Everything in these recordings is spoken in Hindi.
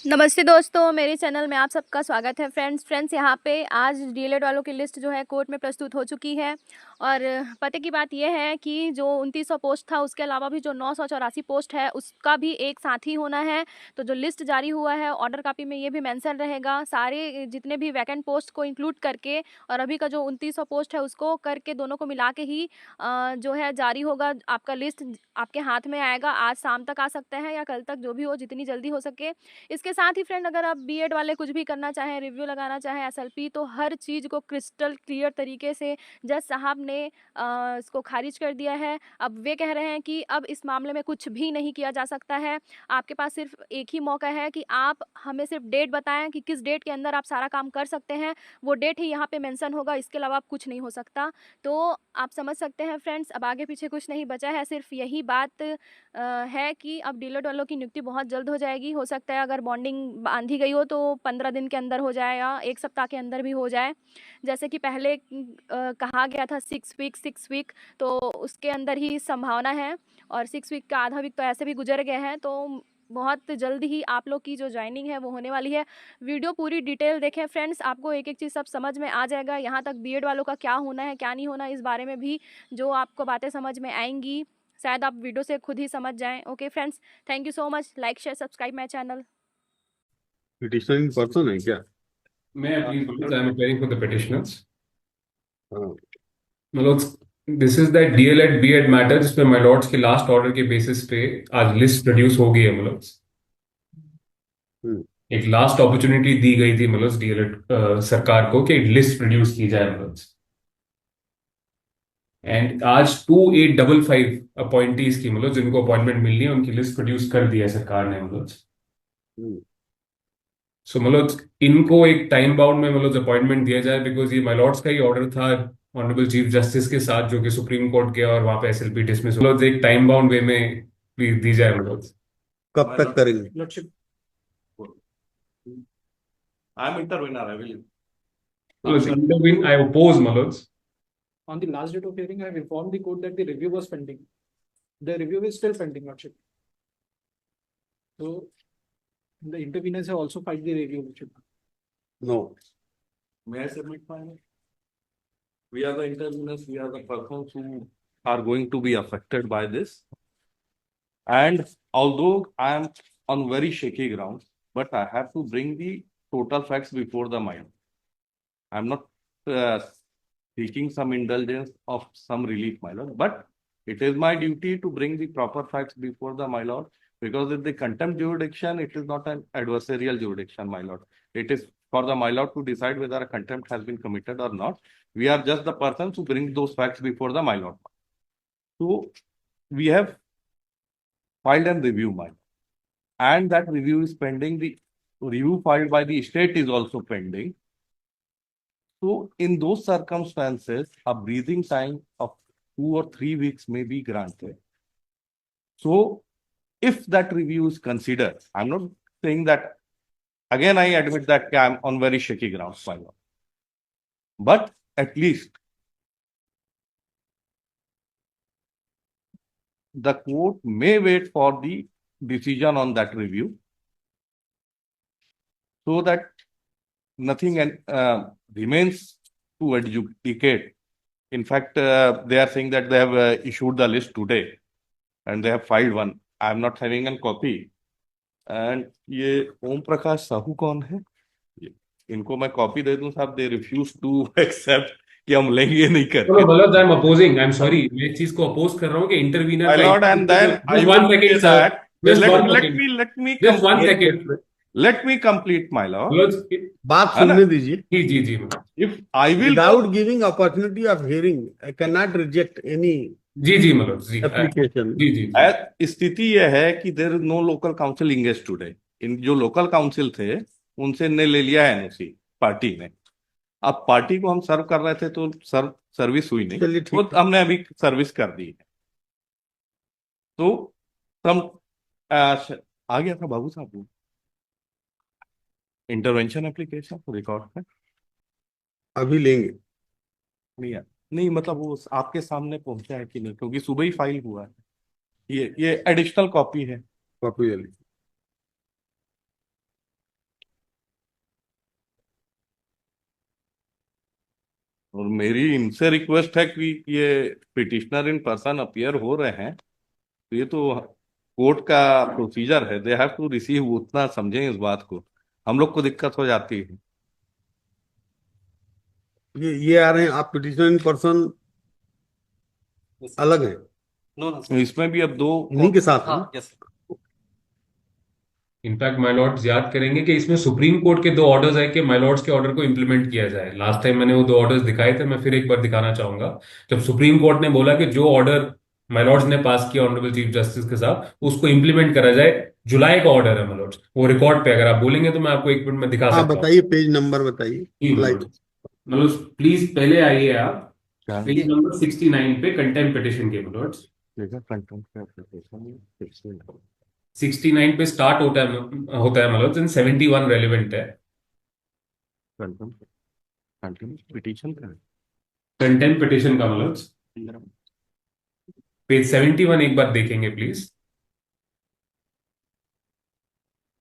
नमस्ते दोस्तों, मेरे चैनल में आप सबका स्वागत है। फ्रेंड्स यहाँ पे आज डीएलएड वालों की लिस्ट जो है कोर्ट में प्रस्तुत हो चुकी है। और पते की बात यह है कि जो 2900 पोस्ट था, उसके अलावा भी जो 984 पोस्ट है उसका भी एक साथ ही होना है। तो जो लिस्ट जारी हुआ है ऑर्डर कॉपी में ये भी मेंशन रहेगा, सारे जितने भी वैकेंट पोस्ट को इंक्लूड करके और अभी का जो 2900 पोस्ट है उसको करके दोनों को मिला के ही जो है जारी होगा। आपका लिस्ट आपके हाथ में आएगा, आज शाम तक आ सकता है या कल तक, जो भी हो, जितनी जल्दी हो सके। इसके साथ ही फ्रेंड, अगर आप बीएड वाले कुछ भी करना चाहें, रिव्यू लगाना चाहें एसएलपी, तो हर चीज़ को क्रिस्टल क्लियर तरीके से जज साहब ने इसको खारिज कर दिया है। अब वे कह रहे हैं कि अब इस मामले में कुछ भी नहीं किया जा सकता है। आपके पास सिर्फ एक ही मौका है कि आप हमें सिर्फ डेट बताएं कि किस डेट के अंदर आप सारा काम कर सकते हैं। वो डेट ही यहाँ पे मेंशन होगा, इसके अलावा आप कुछ नहीं हो सकता। तो आप समझ सकते हैं फ्रेंड्स, अब आगे पीछे कुछ नहीं बचा है, सिर्फ यही बात है कि अब डीलर वालों की नियुक्ति बहुत जल्द हो जाएगी। हो सकता है अगर बॉन्डिंग बांधी गई हो तो 15 दिन के अंदर हो जाए या एक सप्ताह के अंदर भी हो जाए। जैसे कि पहले कहा गया था 6 वीक, तो उसके अंदर ही संभावना है। और 6 वीक का आधा वीक तो ऐसे भी गुजर गए हैं, तो बहुत जल्द ही आप लोग की जो ज्वाइनिंग है वो होने वाली है। वीडियो पूरी डिटेल देखें फ्रेंड्स, आपको एक एक चीज़ सब समझ में आ जाएगा। यहाँ तक बीएड वालों का क्या होना है क्या नहीं होना, इस बारे में भी जो आपको बातें समझ में आएंगी, शायद आप वीडियो से खुद ही समझ जाएं। Okay friends, thank you so much. Like share subscribe my channel. पिटिशनरिंग पर्सन है क्या? May I please notice I am appearing for the petitioners. हाँ। मतलब this is that DElEd BEd matter जिस पे माय लॉर्ड्स के लास्ट ऑर्डर के बेसिस पे आज लिस्ट प्रोड्यूस हो गई है। मतलब हम्म। एक लास्ट अपॉर्चुनिटी दी गई थी मतलब डीएलएड सरकार को कि लिस्ट प्रोड्यूस की जाए। मतलब एंड आज 2855 अपॉइंटीज की मतलब जिनको अपॉइंटमेंट मिलनी है उनकी लिस्ट प्रोड्यूस कर दिया है सरकार ने। मतलब हम्म। सो मतलब इनको एक टाइम बाउंड में मतलब अपॉइंटमेंट दिया जाए, बिकॉज ये माय लॉर्ड्स का ही ऑर्डर था ऑनरेबल चीफ जस्टिस के साथ, जो कि सुप्रीम कोर्ट गया और वहां पे एसएलपी डिसमिस, मतलब एक टाइम बाउंड वे में प्लीज दी जाए। मतलब कब तक करेंगे? Lordship, I am intervener. I will. Intervene I oppose मतलब On the last date of hearing, I have informed the court that the review was pending. The review is still pending, Lordship. So the interveners have also filed the review, Lordship. No. May I submit my? We are the interveners, we are the persons who are going to be affected by this. And although I am on very shaky ground, but I have to bring the total facts before the mind. I am not seeking some indulgence of some relief, my lord, but it is my duty to bring the proper facts before the my lord, because in the contempt jurisdiction, it is not an adversarial jurisdiction, my lord. It is for the my lord to decide whether a contempt has been committed or not. We are just the persons who bring those facts before the my lord. So we have filed and review, my lord, and that review is pending. The review filed by the state is also pending. So in those circumstances, a breathing time of 2 or 3 weeks may be granted. So if that review is considered, I'm not saying that, again, I admit that I'm on very shaky grounds, my lord. But at least the court may wait for the decision on that review so that nothing remains to adjudicate. In fact, they are saying that they have issued the list today and they have filed one. I am not having a copy. And ये ओम प्रकाश साहू कौन है? इनको मैं कॉपी दे दूं साहब, दे रिफ्यूज टू एक्सेप्ट कि हम लेंगे नहीं करके। मतलब I am opposing, I am sorry, मैं इस चीज को अपोज कर रहा हूँ कि इंटरवीनर My lord, and then I just one will second say sir, that. Just one Let second, me just one complete. Second. Let me complete, my lord. बात है ना? सुनने दीजिए. जी जी जी If I will Without giving opportunity of hearing, I cannot reject any जी जी मतलब जी application. जी जी स्थिति यह है कि there is no local council engage today. इन जो लोकल काउंसिल थे उनसे ने ले लिया है एनओसी पार्टी ने। अब पार्टी को हम सर्व कर रहे थे तो सर्विस हुई नहीं, चलिए ठीक तो हमने अभी सर्विस कर दी है। तो हम आ गया था बाबू साहब इंटरवेंशन एप्लीकेशन रिकॉर्ड है। अभी लेंगे. नहीं है, नहीं मतलब वो आपके सामने पहुंचा है कि नहीं, क्योंकि सुबह ही फाइल हुआ है। ये एडिशनल कॉपी है। कॉपी ले लीजिए. और मेरी इनसे रिक्वेस्ट है कि ये पिटिशनर इन पर्सन अपीयर हो रहे हैं, तो ये तो कोर्ट का प्रोसीजर है, दे हैव टू रिसीव, उतना समझें इस बात को, हम लोग को दिक्कत हो जाती है। ये आ रहे हैं, आप पिटिशनर इन पर्सन अलग हैं, तो इसमें भी अब दो इन्हीं के साथ हैं। यस इनफैक्ट माय लॉर्ड्स याद करेंगे कि इसमें सुप्रीम कोर्ट के दो ऑर्डर्स है कि माय लॉर्ड्स के ऑर्डर को इंप्लीमेंट किया जाए। लास्ट टाइम मैंने वो दो ऑर्डर्स दिखाए थे, मैं फिर एक बार दिखाना चाहूंगा। जब सुप्रीम कोर्ट ने बोला कि जो ऑर्डर माय लॉर्ड्स ने पास किया ऑनरेबल चीफ जस्टिस के साथ, उसको इंप्लीमेंट करा जाए। जुलाई का ऑर्डर है माय लॉर्ड्स, वो रिकॉर्ड पे अगर आप बोलेंगे तो मैं आपको एक मिनट में दिखा हाँ सकता हूँ। बताइए, पेज नंबर बताइए, जी स्लाइड। मतलब प्लीज पहले आइए आप क्या पेज नंबर 69 पे कंटेम्प्ट पिटिशन के माय लॉर्ड्स। देखा, कंटेम्प्ट एप्लीकेशन 69 पे स्टार्ट होता है माय लॉर्ड्स, एंड 71 रेलिवेंट है। कंटेम्प्ट पिटीशन का कंटेम्प्ट पिटिशन का माय लॉर्ड्स पेज 71 एक बार देखेंगे प्लीज।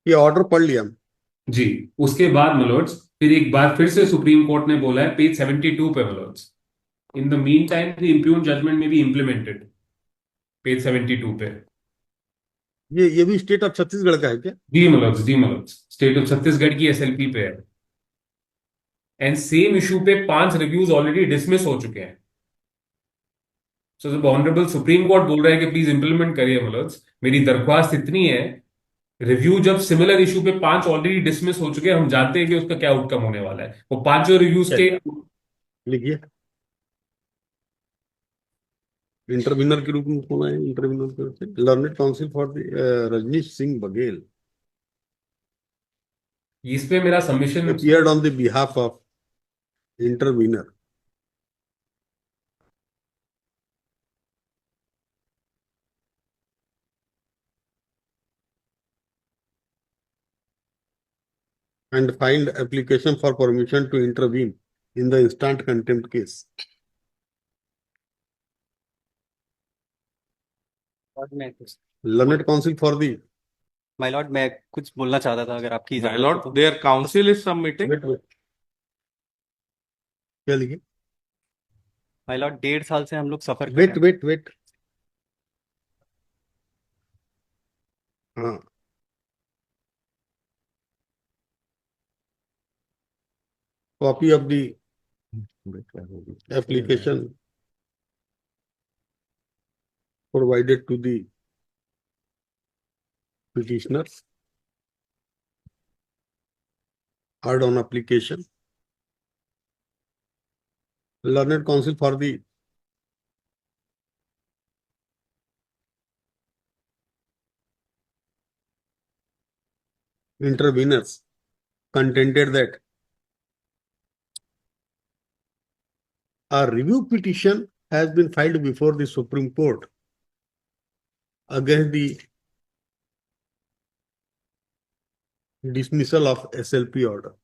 ये ऑर्डर पढ़ लिया हम। जी, उसके बाद मलोड्स फिर एक बार फिर से सुप्रीम कोर्ट ने बोला है पेज 72 पे मलोड्स, in the meantime the impugned judgement may be implemented, page 72 पे। ये भी स्टेट ऑफ छत्तीसगढ़ का है क्या? जी मलोड्स स्टेट ऑफ छत्तीसगढ़ की एसएलपी पे है। एंड सेम इशू पे 5 रिव्यूज ऑलरेडी डिसमिस हो चुके हैं। सो जब ऑनरेबल सुप्रीम कोर्ट बोल रहा है कि प्लीज इंप्लीमेंट करिए मलोड्स, मेरी दरख्वास्त इतनी है, रिव्यू जब सिमिलर इशू पे 5 ऑलरेडी डिसमिस हो चुके हैं, हम जानते हैं कि उसका क्या आउटकम होने वाला है। वो पांचों रिव्यूज के लिखिए, इंटरविनर के रूप में कौन है? इंटरविनर के रूप में learned counsel for the Rajneesh Singh Baghel इस पे मेरा submission appeared on the behalf of intervener. And filed application for permission to intervene in the instant contempt case. Learned counsel for the my Lord, मैं कुछ बोलना चाहता था, अगर आपकी My इजाजत हो lord, तो। their counsel is submitting. wait. क्या लिखे? माय लॉर्ड, 1.5 साल से हम लोग सफर कर रहे हैं। Wait. हाँ, copy of the application provided to the petitioners. Heard on application. Learned counsel for the interveners contended that a review petition has been filed before the Supreme Court against the dismissal of SLP order.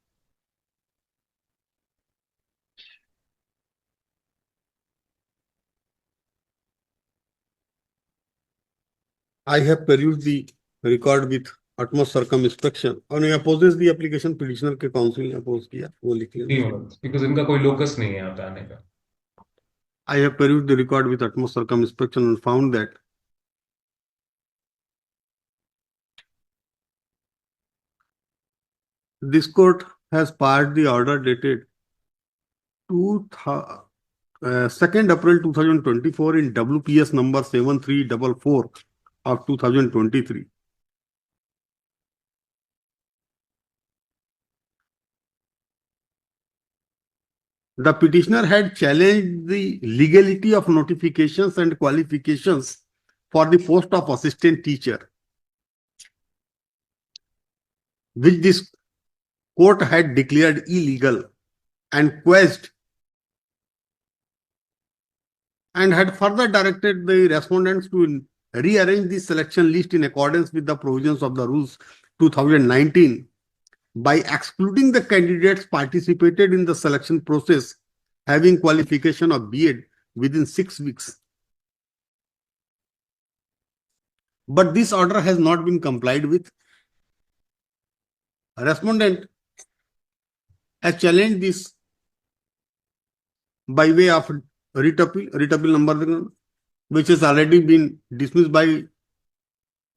I have perused the record with utmost circumspection. और ये opposes the application, petitioner के counsel ने oppose किया, वो लिख लिया। बिकॉज इनका कोई लोकस नहीं है यहाँ पे आने का। I have perused the record with utmost circumspection and found that this court has passed the order dated 2nd April 2024 in WPS number 7344 of 2023. The petitioner had challenged the legality of notifications and qualifications for the post of assistant teacher, which this court had declared illegal and quashed, and had further directed the respondents to rearrange the selection list in accordance with the provisions of the rules 2019 by excluding the candidates participated in the selection process having qualification of B.Ed within 6 weeks. But this order has not been complied with. A respondent has challenged this by way of writ appeal number which has already been dismissed by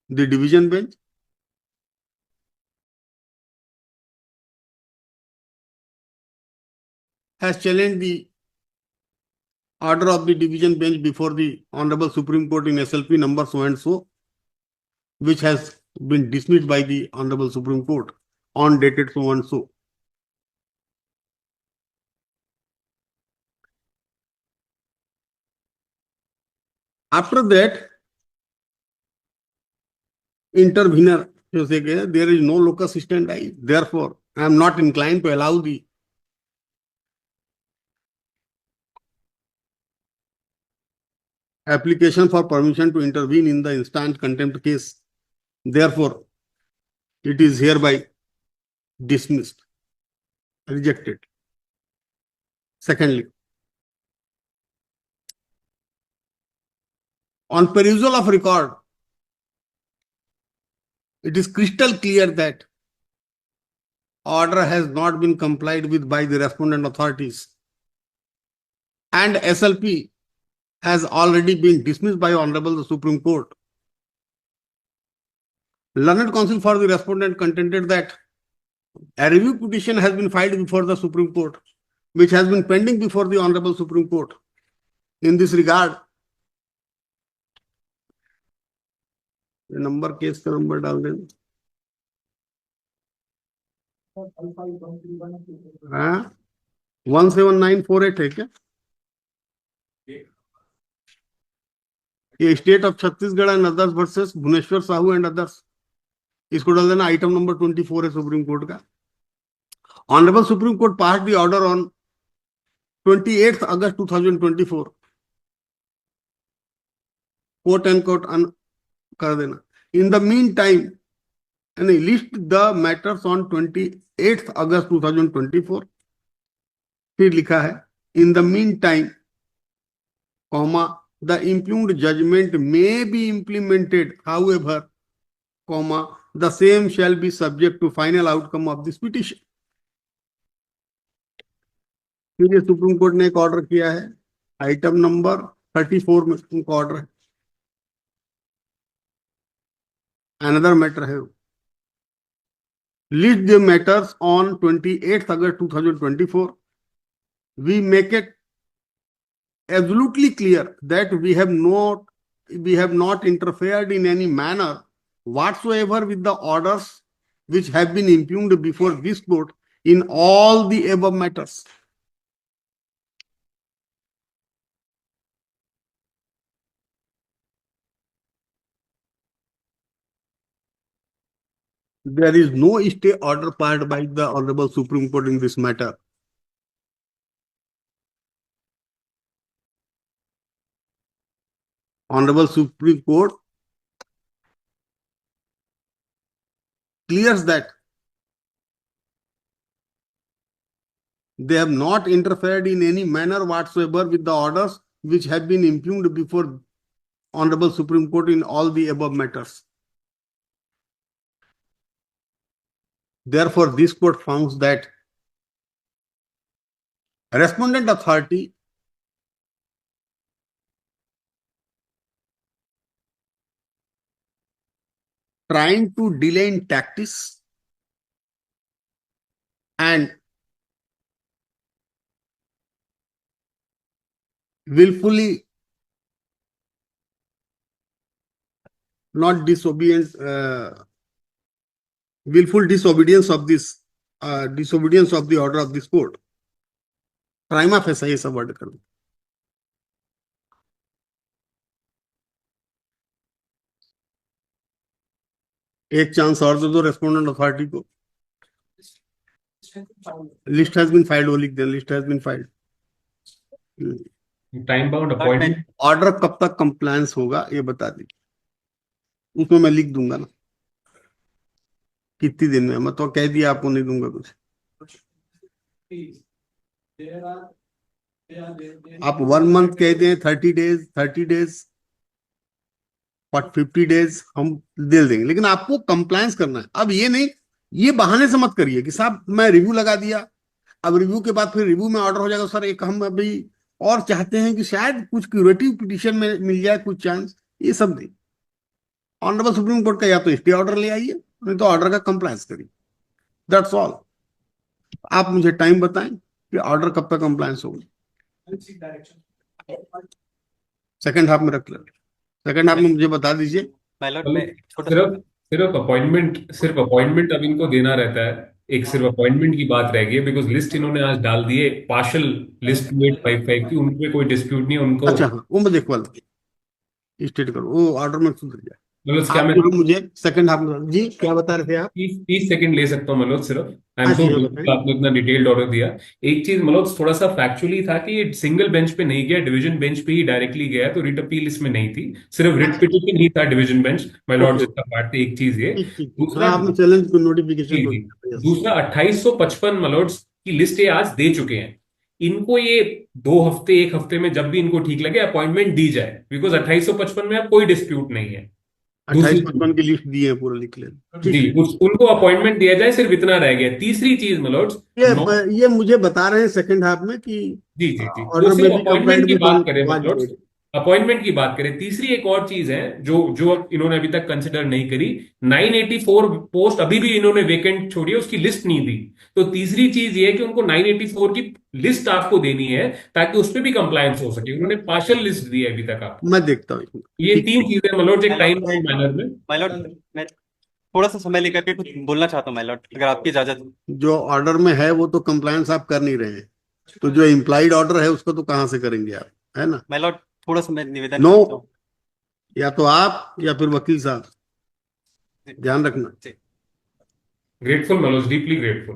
the division bench. Has challenged the order of the division bench before the Honorable Supreme Court in SLP number so and so, which has been dismissed by the Honorable Supreme Court on dated so and so. After that, intervener will say there is no locus standi, therefore I am not inclined to allow the application for permission to intervene in the instant contempt case. Therefore, it is hereby dismissed, rejected. Secondly, on perusal of record, it is crystal clear that order has not been complied with by the respondent authorities, and SLP has already been dismissed by Honorable the Supreme Court. Learned counsel for the respondent contended that a review petition has been filed before the Supreme Court, which has been pending before the Honorable Supreme Court. In this regard, the number case का नंबर डाल दें, हाँ 17948 है क्या? ये state of Chhattisgarh and others versus Bhuvaneshwar Sahu and others, इसको डाल देना. आइटम नंबर 24 है सुप्रीम कोर्ट का. Honourable supreme court pass the order on 28 August 2024. Quote and quote कर देना. इन द मीन टाइम यानी list the matters on 28 August 2024. फिर लिखा है in the meantime comma the impugned judgment may be implemented, however, comma, the same shall be subject to final outcome of this petition. फिर ये सुप्रीम कोर्ट ने एक ऑर्डर किया है, आइटम नंबर 34 में उनका ऑर्डर है. अनदर मैटर है, list the matters on 28 August 2024. We make it absolutely clear that we have not interfered in any manner whatsoever with the orders which have been impugned before this court in all the above matters. There is no stay order passed by the Honorable Supreme Court in this matter. Honorable Supreme Court clears that they have not interfered in any manner whatsoever with the orders which have been impugned before Honorable Supreme Court in all the above matters. Therefore, this court found that respondent authority trying to delay in tactics and willfully not disobedience, willful disobedience of this, disobedience of the order of this court. Prima facie ये सब वर्ड कर दो. एक चांस और दे दो रेस्पोंडेंट अथॉरिटी को. लिस्ट हैज बीन फाइल्ड, वो लिख देना, list has been filed. Time bound appointment order कब तक कंप्लायंस होगा ये बता दी, उसमें मैं लिख दूंगा ना कितनी दिन में. मैं तो कह दिया आपको नहीं दूंगा कुछ. आप 1 मंथ कह दें, 30 डेज 50 डेज हम दे देंगे, लेकिन आपको कंप्लायंस करना है. अब ये नहीं, ये बहाने से मत करिए कि साहब मैं रिव्यू लगा दिया, अब रिव्यू के बाद फिर रिव्यू में ऑर्डर हो जाएगा. सर एक हम अभी और चाहते हैं कि शायद कुछ क्यूरेटिव पिटीशन में मिल जाए कुछ चांस, ये सब नहीं। ऑनरेबल सुप्रीम कोर्ट का या तो स्टे ऑर्डर ले आइए, नहीं तो ऑर्डर का कंप्लायंस करिए, दैट्स ऑल। आप मुझे टाइम बताएं कि ऑर्डर कब तक कंप्लायंस होगा। सेकंड हाफ में रख ले, सेकंड हाफ में मुझे बता दीजिए। माय लॉर्ड मतलब मैं छोटा सा सिर्फ अपॉइंटमेंट अब इनको देना रहता है। एक सिर्फ अपॉइंटमेंट की बात रह गई है, बिकॉज लिस्ट इन्होंने आज डाल दी है पार्शल लिस्ट 2855 की, उनपे कोई डिस्प्यूट नहीं है उनको। अच्छा हाँ, वो मैं देखवा लूंगी, स्टेट करो वो ऑर्डर में सुधर जाए। मतलब क्या आप मैं जो है मुझे सेकंड हाफ में, जी क्या बता रहे थे आप? 30 सेकंड ले सकता हूँ मनोज सिर्फ। आई एम हाँ सो जी, हाँ बताएं। आपने इतना डिटेल्ड ऑर्डर दिया। एक चीज मनोज थोड़ा सा फैक्चुअली था कि ये सिंगल बेंच पे नहीं गया, डिवीजन बेंच पे ही डायरेक्टली गया, तो रिट अपील इसमें नहीं थी, सिर्फ रिट पिटीशन ही था division bench. My Lord okay, जिसका पार्ट थे, एक चीज ये। ठीक ठीक ठीक, दूसरा, हाँ आपने चैलेंज को नोटिफिकेशन जी को जी, दिया, yes। दूसरा 2855 मलोड्स की लिस्ट ये आज दे चुके हैं। इनको ये 2 हफ्ते 1 हफ्ते में जब भी इनको ठीक लगे अपॉइंटमेंट दी जाए, बिकॉज 2855 में अब कोई डिस्प्यूट नहीं है। दूसरी 28-55 की लिस्ट दी है, पूरा लिख लें। ठीक जी, है, उनको अपॉइंटमेंट दिया जाए, सिर्फ इतना रह गया। तीसरी चीज मलोड्स, ये मुझे बता रहे हैं सेकंड हाफ में कि जी जी जी, वो ऑर्डर में सिर्फ भी अपॉइंटमेंट कंप्लाइंट की विद बात करें वन मतलब, डेट। अपॉइंटमेंट की बात करें। तीसरी एक और चीज है जो जो अब इन्होंने अभी तक कंसिडर नहीं करी, 984 पोस्ट अभी भी इन्होंने वेकेंट छोड़ी है, उसकी लिस्ट नहीं दी। तो तीसरी चीज ये है कि उनको 984 की लिस्ट आपको देनी है, ताकि उस पर भी कंप्लायंस हो सके। उन्होंने पार्शियल लिस्ट दी है अभी तक आपको। मैं देखता हूँ, ये ठीक 3 चीजें मतलब एक टाइम बाउंड मैनर में। माय लॉर्ड मैं थोड़ा सा समय लेकर के कुछ बोलना चाहता हूँ माय लॉर्ड, अगर आपकी इजाजत हो। जो ऑर्डर में है वो तो कंप्लायंस आप कर नहीं रहे हैं, तो जो इम्प्लाइड ऑर्डर है उसको तो कहाँ से करेंगे आप, है ना? माय लॉर्ड थोड़ा सा मैं निवेदन नो, करता हूँ। या तो आप या फिर वकील साहब, ध्यान रखना। Grateful Manoj, deeply grateful.